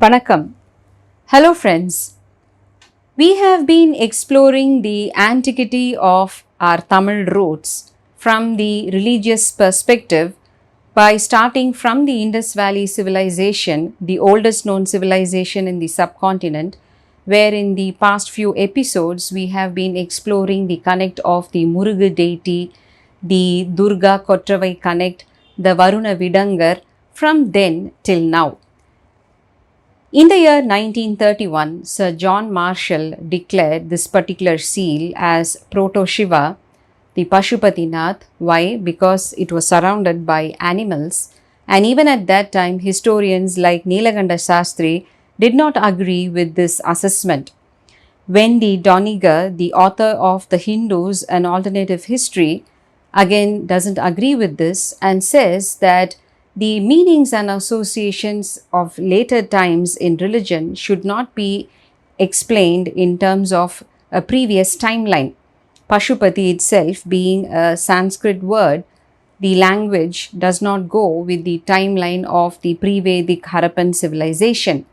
Vanakkam. Hello friends. We have been exploring the antiquity of our Tamil roots from the religious perspective by starting from the Indus Valley civilization, the oldest known civilization in the subcontinent, where in the past few episodes we have been exploring the connect of the Murugu deity, the Durga Kottravai connect, the Varuna Vidangar from then till now. In the year 1931, Sir John Marshall declared this particular seal as Proto Shiva, the Pashupatinath. Why? Because it was surrounded by animals, and even at that time, historians like Nilakanda Shastri did not agree with this assessment. Wendy Doniger, the author of The Hindus, An Alternative History, again doesn't agree with this and says that the meanings and associations of later times in religion should not be explained in terms of a previous timeline. Pashupati itself being a Sanskrit word, the language does not go with the timeline of the pre-Vedic Harappan civilization.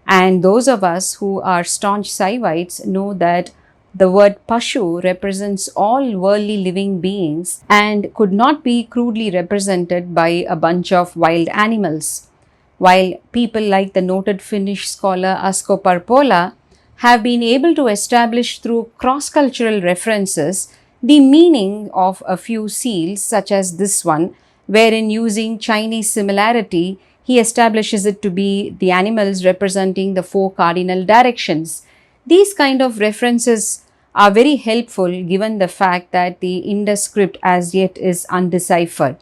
And those of us who are staunch Saivites know that the word Pashu represents all worldly living beings and could not be crudely represented by a bunch of wild animals. While people like the noted Finnish scholar Asko Parpola have been able to establish through cross-cultural references the meaning of a few seals such as this one, wherein using Chinese similarity, he establishes it to be the animals representing the 4 cardinal directions. These kind of references are very helpful given the fact that the Indus script as yet is undeciphered.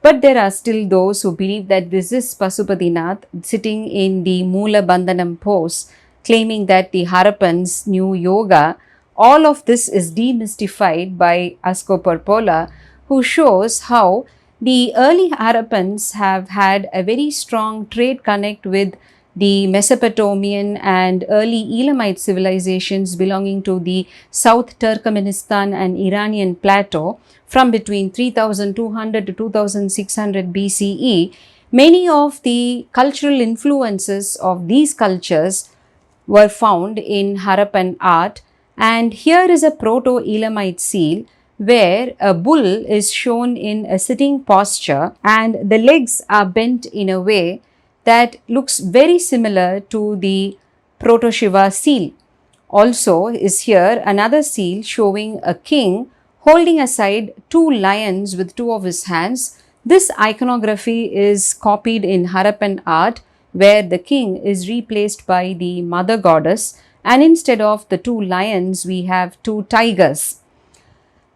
But there are still those who believe that this is Pasupatinath sitting in the Moola Bandhanam pose, claiming that the Harappans knew yoga. All of this is demystified by Asko Parpola, who shows how the early Harappans have had a very strong trade connect with the Mesopotamian and early Elamite civilizations belonging to the South Turkmenistan and Iranian plateau from between 3200 to 2600 BCE. Many of the cultural influences of these cultures were found in Harappan art, and here is a Proto-Elamite seal where a bull is shown in a sitting posture and the legs are bent in a way that looks very similar to the Proto-Shiva seal. Also is here another seal showing a king holding aside 2 lions with 2 of his hands. This iconography is copied in Harappan art where the king is replaced by the mother goddess, and instead of the 2 lions we have 2 tigers.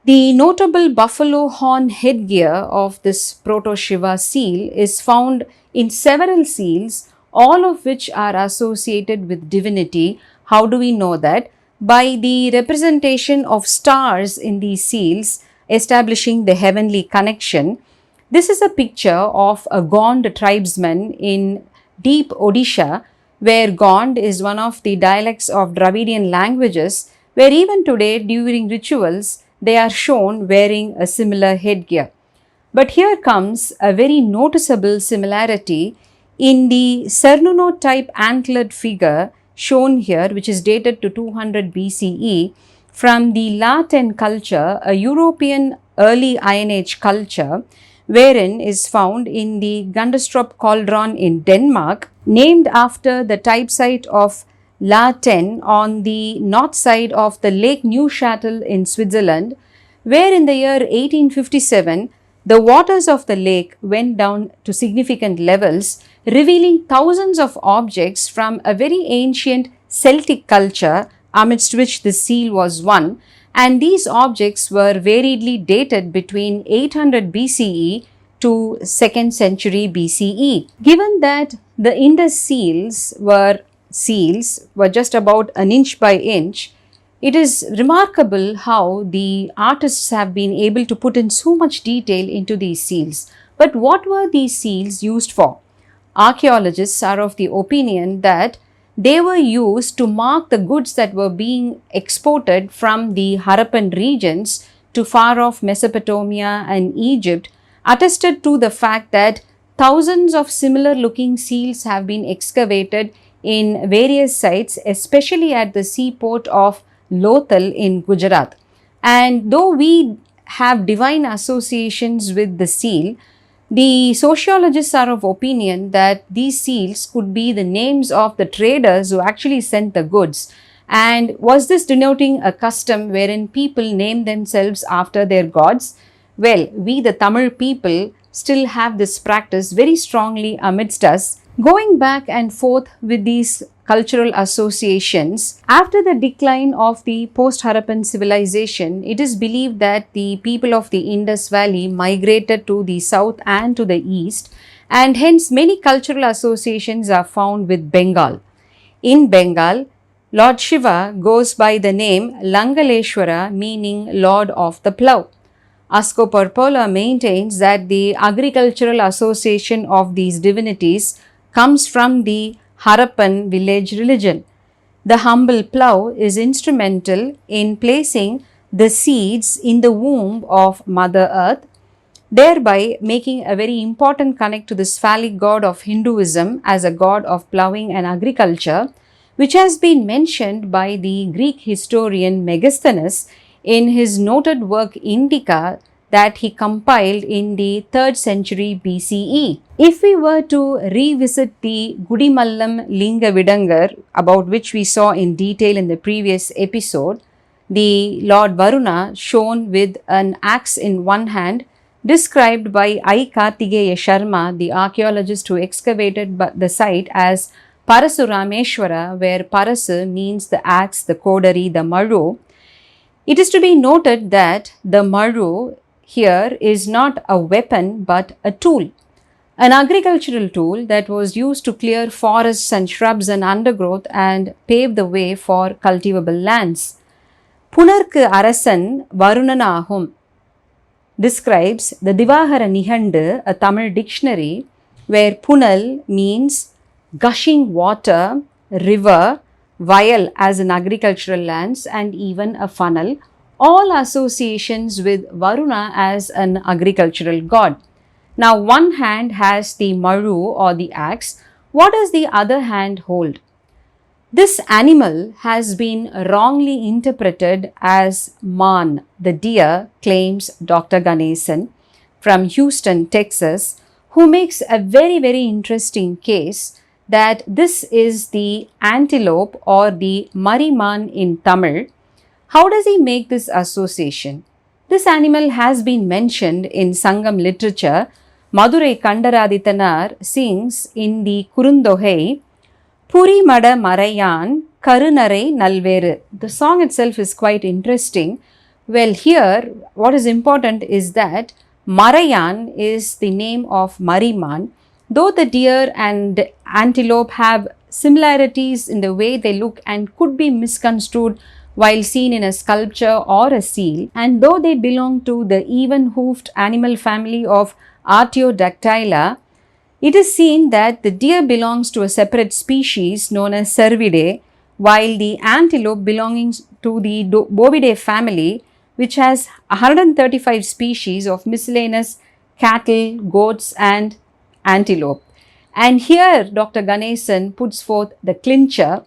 The notable buffalo horn headgear of this Proto-Shiva seal is found in several seals, all of which are associated with divinity. How do we know that? By the representation of stars in these seals, establishing the heavenly connection. This is a picture of a Gond tribesman in deep Odisha, where Gond is one of the dialects of Dravidian languages, where even today during rituals, they are shown wearing a similar headgear. But here comes a very noticeable similarity in the Cernuno type antlered figure shown here, which is dated to 200 BCE from the Latin culture, a European early Iron Age culture, wherein is found in the Gundestrup cauldron in Denmark, named after the type site of La Tène on the north side of the Lake Neuchâtel in Switzerland, where in the year 1857, the waters of the lake went down to significant levels, revealing thousands of objects from a very ancient Celtic culture, amidst which the seal was one, and these objects were variedly dated between 800 BCE to 2nd century BCE. Given that the Indus seals were just about an inch by inch, it is remarkable how the artists have been able to put in so much detail into these seals. But what were these seals used for? Archaeologists are of the opinion that they were used to mark the goods that were being exported from the Harappan regions to far off Mesopotamia and Egypt, attested to the fact that thousands of similar looking seals have been excavated in various sites, especially at the seaport of Lothal in Gujarat. And though we have divine associations with the seal, the sociologists are of opinion that these seals could be the names of the traders who actually sent the goods. And was this denoting a custom wherein people name themselves after their gods? Well, we the Tamil people still have this practice very strongly amidst us, going back and forth with these cultural associations. After the decline of the post-Harappan civilization, it is believed that the people of the Indus Valley migrated to the south and to the east, and hence many cultural associations are found with Bengal. In Bengal, Lord Shiva goes by the name Langaleshwara, meaning Lord of the Plough. Asko Porpola maintains that the agricultural association of these divinities comes from the Harappan village religion. The humble plough is instrumental in placing the seeds in the womb of Mother Earth, thereby making a very important connect to this phallic god of Hinduism as a god of ploughing and agriculture, which has been mentioned by the Greek historian Megasthenes in his noted work Indica that he compiled in the 3rd century BCE. If we were to revisit the Gudimallam Linga Vidangar, about which we saw in detail in the previous episode, the Lord Varuna shown with an axe in one hand, described by I. Kartigeya Sharma, the archaeologist who excavated the site, as Parasurameshwara, where Parasu means the axe, the kodari, the maru. It is to be noted that the maru here is not a weapon but a tool, an agricultural tool that was used to clear forests and shrubs and undergrowth and pave the way for cultivable lands. Punarku Arasan Varunanahum describes the Divahara Nihandu, a Tamil dictionary, where Punal means gushing water, river, vial as in agricultural lands, and even a funnel, all associations with Varuna as an agricultural god. Now, one hand has the maru or the axe. What does the other hand hold? This animal has been wrongly interpreted as man, the deer, claims Dr. Ganesan from Houston, Texas, who makes a very interesting case that this is the antelope or the mariman in Tamil. How does he make this association? This animal has been mentioned in Sangam literature. Madurai Kandaradithanar sings in the Kurundogai, Puri Mada Marayan Karunarai Nalveru. The song itself is quite interesting. Well, here what is important is that Marayan is the name of Mariman. Though the deer and antelope have similarities in the way they look and could be misconstrued while seen in a sculpture or a seal, and though they belong to the even-hoofed animal family of Artiodactyla, it is seen that the deer belongs to a separate species known as Cervidae, while the antelope belongs to the Bovidae family, which has 135 species of miscellaneous cattle, goats and antelope. And here Dr. Ganesan puts forth the clincher.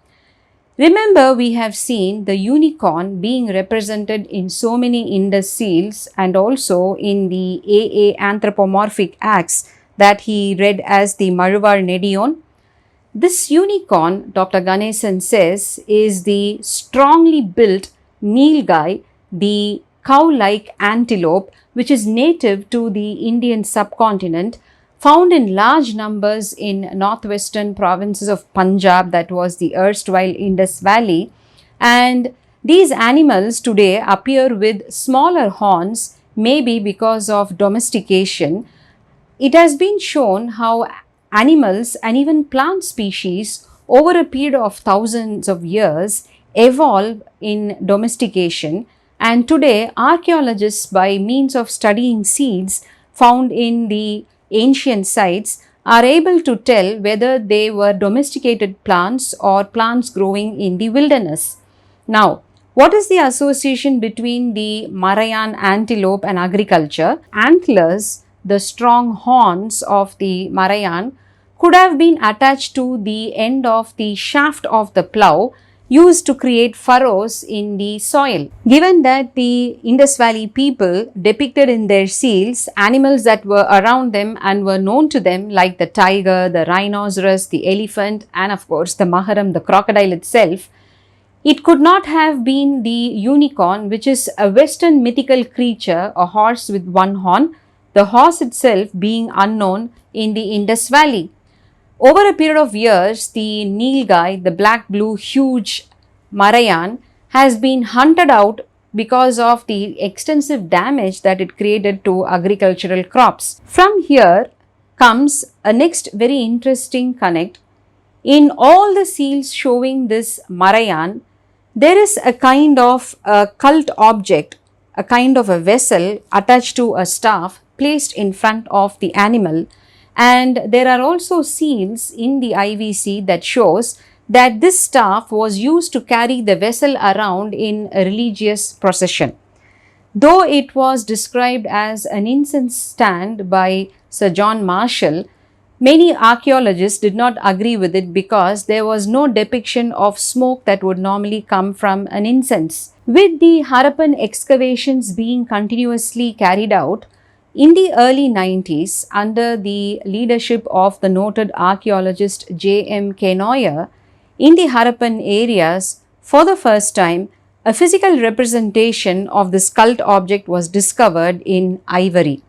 Remember, we have seen the unicorn being represented in so many Indus seals and also in the AA anthropomorphic axe that he read as the Maruvar Nedion. This unicorn, Dr. Ganesan says, is the strongly built Nilgai, the cow-like antelope, which is native to the Indian subcontinent, found in large numbers in northwestern provinces of Punjab, that was the erstwhile Indus Valley, and these animals today appear with smaller horns, maybe because of domestication. It has been shown how animals and even plant species over a period of thousands of years evolve in domestication, and today archaeologists, by means of studying seeds found in the ancient sites, are able to tell whether they were domesticated plants or plants growing in the wilderness. Now, what is the association between the Marayan antelope and agriculture? Antlers, the strong horns of the Marayan, could have been attached to the end of the shaft of the plough used to create furrows in the soil. Given that the Indus Valley people depicted in their seals animals that were around them and were known to them, like the tiger, the rhinoceros, the elephant, and of course the maharam, the crocodile itself, it could not have been the unicorn, which is a Western mythical creature, a horse with one horn, the horse itself being unknown in the Indus Valley. Over a period of years, the Nilgai, the black blue huge Marayan, has been hunted out because of the extensive damage that it created to agricultural crops. From here comes a next very interesting connect. In all the seals showing this Marayan, there is a kind of a cult object, a kind of a vessel attached to a staff placed in front of the animal. And there are also seals in the IVC that shows that this staff was used to carry the vessel around in a religious procession. Though it was described as an incense stand by Sir John Marshall, many archaeologists did not agree with it because there was no depiction of smoke that would normally come from an incense. With the Harappan excavations being continuously carried out, in the early 90s, under the leadership of the noted archaeologist J.M. Kenoyer, in the Harappan areas, for the first time, a physical representation of this cult object was discovered in ivory.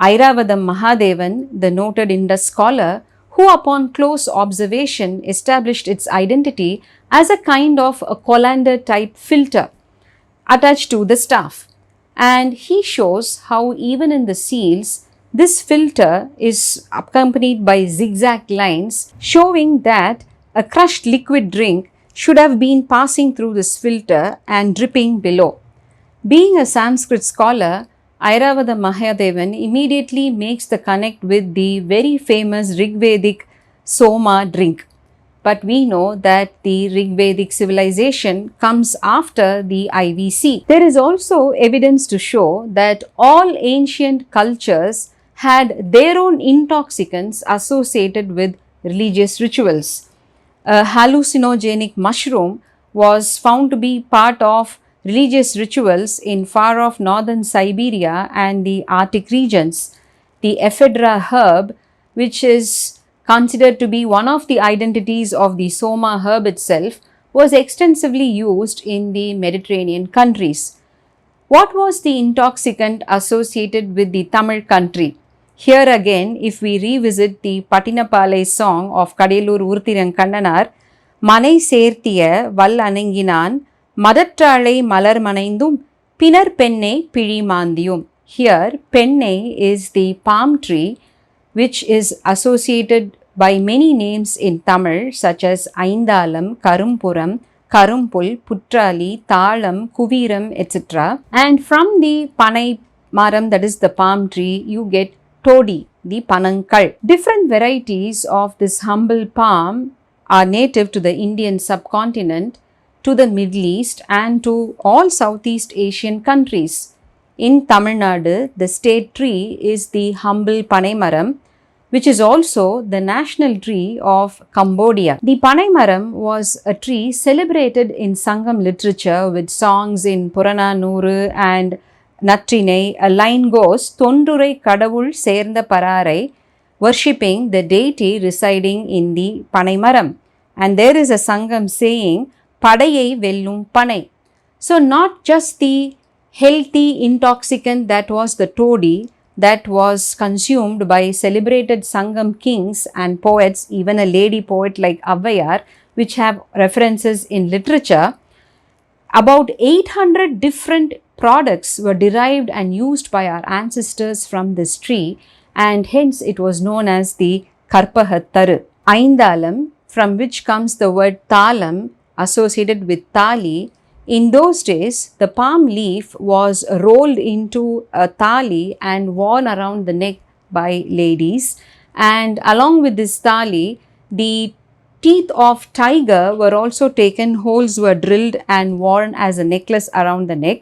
Airavadam Mahadevan, the noted Indus scholar, who upon close observation established its identity as a kind of a colander type filter attached to the staff. And he shows how even in the seals, this filter is accompanied by zigzag lines showing that a crushed liquid drink should have been passing through this filter and dripping below. Being a Sanskrit scholar, Airavada Mahadevan immediately makes the connect with the very famous Rigvedic Soma drink. But we know that the Rigvedic civilization comes after the IVC. There is also evidence to show that all ancient cultures had their own intoxicants associated with religious rituals. A hallucinogenic mushroom was found to be part of religious rituals in far off northern Siberia and the Arctic regions. The ephedra herb, which is considered to be one of the identities of the Soma herb itself, was extensively used in the Mediterranean countries. What was the intoxicant associated with the Tamil country? Here again, if we revisit the Patinapalai song of Kadalur Urthirankannanar, Manai Serthiya Val Ananginan, Madatralai Malar Manaindum, Pinar Penne Piri Mandiyum. Here, Penne is the palm tree which is associated by many names in Tamil such as Aindalam, Karumpuram, Karumpul, Putrali, Thalam, Kuviram, etc. And from the Panai Maram, that is the palm tree, you get Todi, the Panankal. Different varieties of this humble palm are native to the Indian subcontinent, to the Middle East and to all Southeast Asian countries. In Tamil Nadu, the state tree is the humble Panaimaram, which is also the national tree of Cambodia. The Panaimaram was a tree celebrated in Sangam literature with songs in Purananuru and Natrinai. A line goes, Tondurai Kadavul சேர்ந்த Pararai, worshipping the deity residing in the Panaimaram. And there is a Sangam saying, Padayai Vellum Panai. So not just the healthy intoxicant that was the toddy that was consumed by celebrated Sangam kings and poets, even a lady poet like Avvayar, which have references in literature. About 800 different products were derived and used by our ancestors from this tree, and hence it was known as the Karpahattaru. Aindalam, from which comes the word Thalam, associated with Thali. In those days, the palm leaf was rolled into a thali and worn around the neck by ladies. And along with this thali, the teeth of tiger were also taken, holes were drilled and worn as a necklace around the neck.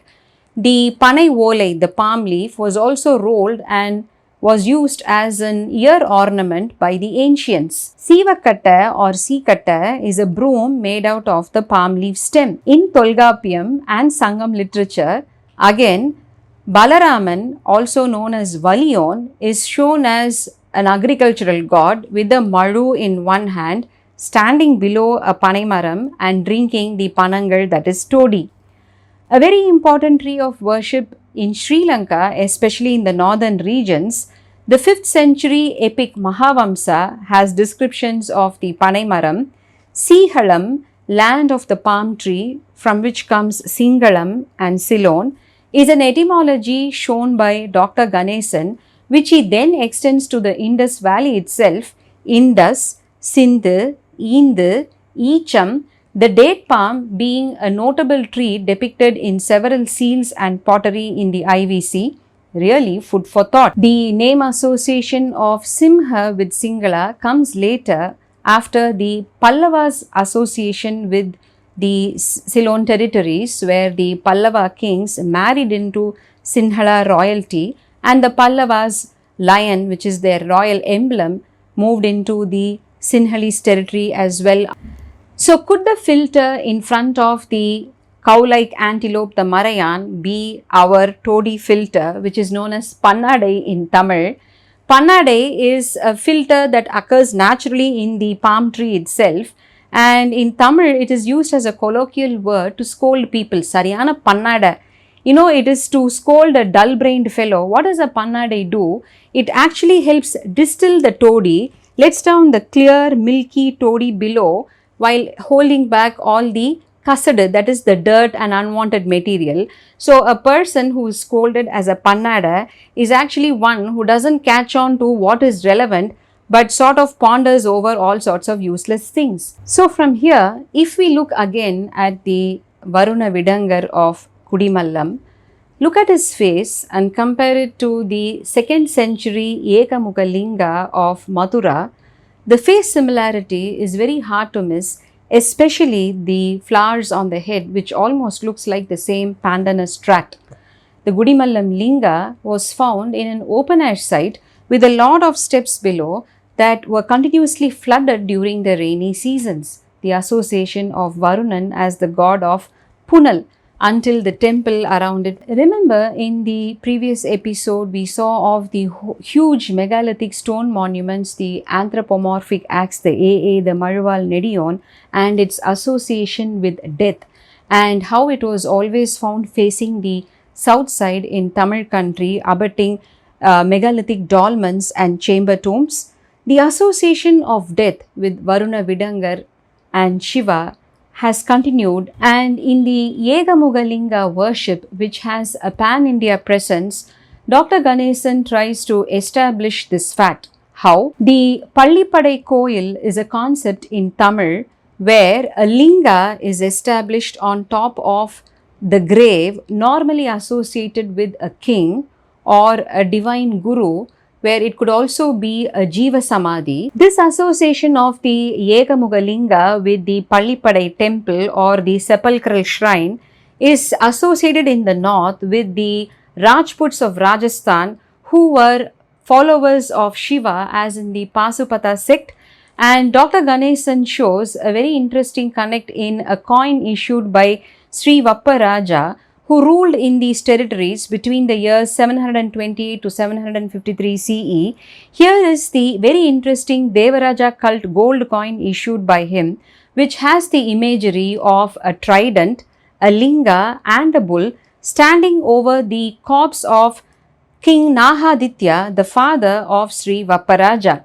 The panai volai, the palm leaf, was also rolled and was used as an ear ornament by the ancients. Sivakatta or Sikatta is a broom made out of the palm leaf stem. In Tolgapiyam and Sangam literature, again, Balaraman, also known as Valiyon, is shown as an agricultural god with a maru in one hand, standing below a panaimaram and drinking the panangal, that is toddy. A very important tree of worship in Sri Lanka, especially in the northern regions, the 5th century epic Mahavamsa has descriptions of the Panaimaram, Sihalam, land of the palm tree, from which comes Singalam and Ceylon, is an etymology shown by Dr. Ganesan, which he then extends to the Indus Valley itself, Indus, Sindh, Ind, Eacham, the date palm being a notable tree depicted in several seals and pottery in the IVC. Really food for thought. The name association of Simha with Singala comes later after the Pallavas association with the Ceylon territories, where the Pallava kings married into Sinhala royalty and the Pallavas lion, which is their royal emblem, moved into the Sinhalese territory as well. So could the filter in front of the cow-like antelope, the Marayan, be our toddy filter, which is known as Pannadai in Tamil? Pannadai is a filter that occurs naturally in the palm tree itself, and in Tamil it is used as a colloquial word to scold people. Sariyana Pannada. You know, it is to scold a dull-brained fellow. What does a Pannadai do? It actually helps distill the toddy, lets down the clear, milky toddy below, while holding back all the kasadu, that is the dirt and unwanted material. So a person who is scolded as a pannada is actually one who doesn't catch on to what is relevant, but sort of ponders over all sorts of useless things. So from here, if we look again at the Varuna Vidangar of Kudimallam, look at his face and compare it to the 2nd century Ekamukha Linga of Mathura. The face similarity is very hard to miss, especially the flowers on the head, which almost looks like the same pandanus tract. The Gudimallam Linga was found in an open air site with a lot of steps below that were continuously flooded during the rainy seasons. The association of Varunan as the god of Punal until the temple around it. Remember, in the previous episode, we saw of the huge megalithic stone monuments, the anthropomorphic axe, the AA, the Maruval Nedion, and its association with death, and how it was always found facing the south side in Tamil country, abutting megalithic dolmens and chamber tombs. The association of death with Varuna Vidangar and Shiva has continued, and in the Yegamughalinga worship, which has a pan-India presence, Dr. Ganesan tries to establish this fact. How? The Pallipadai Koil is a concept in Tamil where a linga is established on top of the grave, normally associated with a king or a divine guru, where it could also be a Jiva Samadhi. This association of the Yegamughalinga with the Pallipadai temple or the sepulchral shrine is associated in the north with the Rajputs of Rajasthan, who were followers of Shiva, as in the Pasupata sect. And Dr. Ganesan shows a very interesting connect in a coin issued by Sri Vapparaja, who ruled in these territories between the years 728 to 753 CE. Here is the very interesting Devaraja cult gold coin issued by him, which has the imagery of a trident, a linga and a bull standing over the corpse of King Nahaditya, the father of Sri Vapparaja,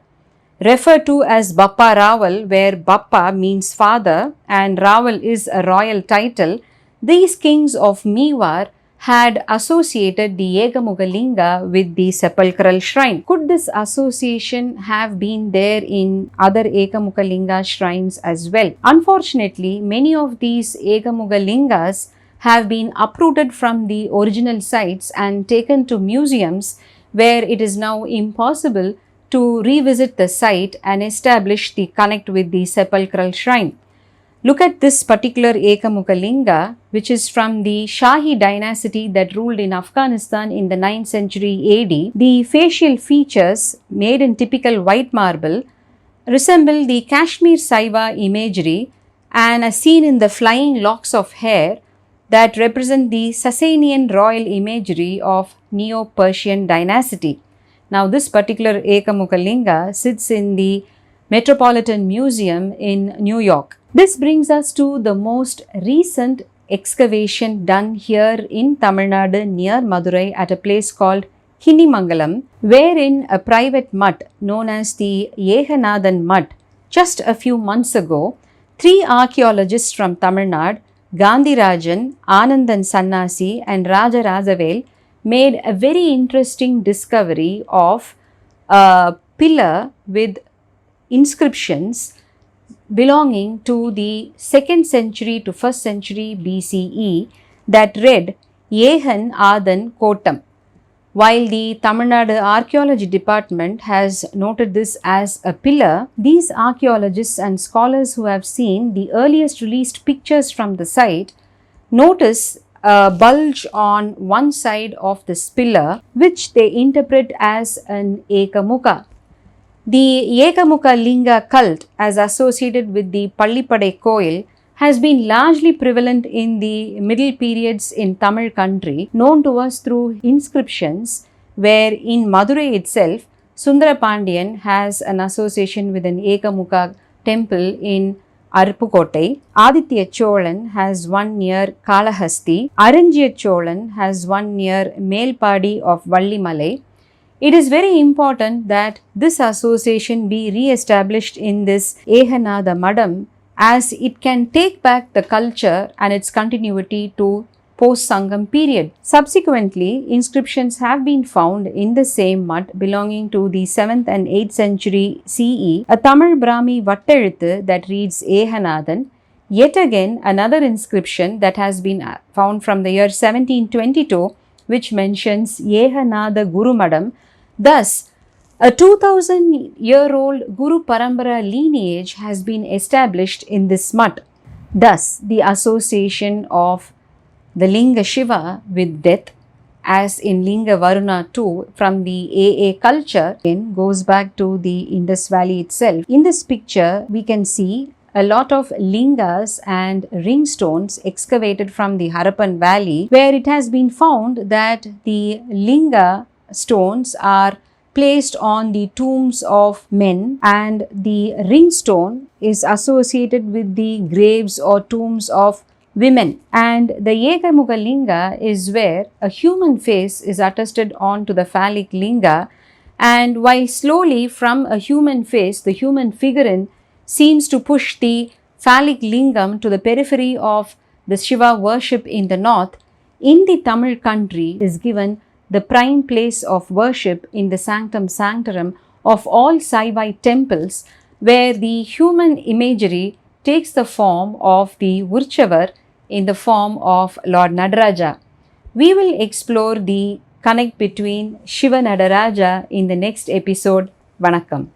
referred to as Bappa Raval, where Bappa means father and Raval is a royal title. These kings of Mewar had associated the Yegamughalinga with the sepulchral shrine. Could this association have been there in other Yegamughalinga shrines as well? Unfortunately, many of these Yegamughalingas have been uprooted from the original sites and taken to museums, where it is now impossible to revisit the site and establish the connect with the sepulchral shrine. Look at this particular Ekamuka Linga, which is from the Shahi dynasty that ruled in Afghanistan in the 9th century AD. The facial features, made in typical white marble, resemble the Kashmir Saiva imagery and are seen in the flying locks of hair that represent the Sasanian royal imagery of Neo-Persian dynasty. Now, this particular Ekamuka Linga sits in the Metropolitan Museum in New York. This brings us to the most recent excavation done here in Tamil Nadu near Madurai at a place called Kinnimangalam, wherein a private mutt known as the Yehanathan mutt, just a few months ago, 3 archaeologists from Tamil Nadu, Gandhirajan, Anandan Sannasi and Raja Rajavel made a very interesting discovery of a pillar with inscriptions belonging to the 2nd century to 1st century BCE that read Yehan Adan Kotam. While the Tamil Nadu Archaeology Department has noted this as a pillar, these archaeologists and scholars who have seen the earliest released pictures from the site notice a bulge on one side of this pillar, which they interpret as an Ekamuka. The Ekamuka Linga cult, as associated with the Pallippadai Koil, has been largely prevalent in the middle periods in Tamil country, known to us through inscriptions, where in Madurai itself, Sundara Pandian has an association with an Ekamuka temple in Aruppukkottai. Aditya Cholan has one near Kalahasti. Aranjia Cholan has one near Melpadi of Vallimalai. It is very important that this association be re-established in this Yehanatha Madam, as it can take back the culture and its continuity to post-Sangam period. Subsequently, inscriptions have been found in the same mutt belonging to the 7th and 8th century CE, a Tamil Brahmi Vatteluthu that reads Yehanathan. Yet again, another inscription that has been found from the year 1722, which mentions Yehanatha Guru Madam. Thus, a 2000-year-old Guru Parampara lineage has been established in this mutt. Thus, the association of the Linga Shiva with death, as in Linga Varuna too, from the AA culture, goes back to the Indus Valley itself. In this picture, we can see a lot of lingas and ring stones excavated from the Harappan Valley, where it has been found that the linga stones are placed on the tombs of men and the ring stone is associated with the graves or tombs of women. And the Ekamuka Linga is where a human face is attested onto the phallic linga, and while slowly from a human face, the human figurine seems to push the phallic lingam to the periphery of the Shiva worship in the north, in the Tamil country is given the prime place of worship in the sanctum sanctorum of all Saivite temples, where the human imagery takes the form of the Urchavar in the form of Lord Nadaraja. We will explore the connect between Shiva Nadaraja in the next episode. Vanakkam.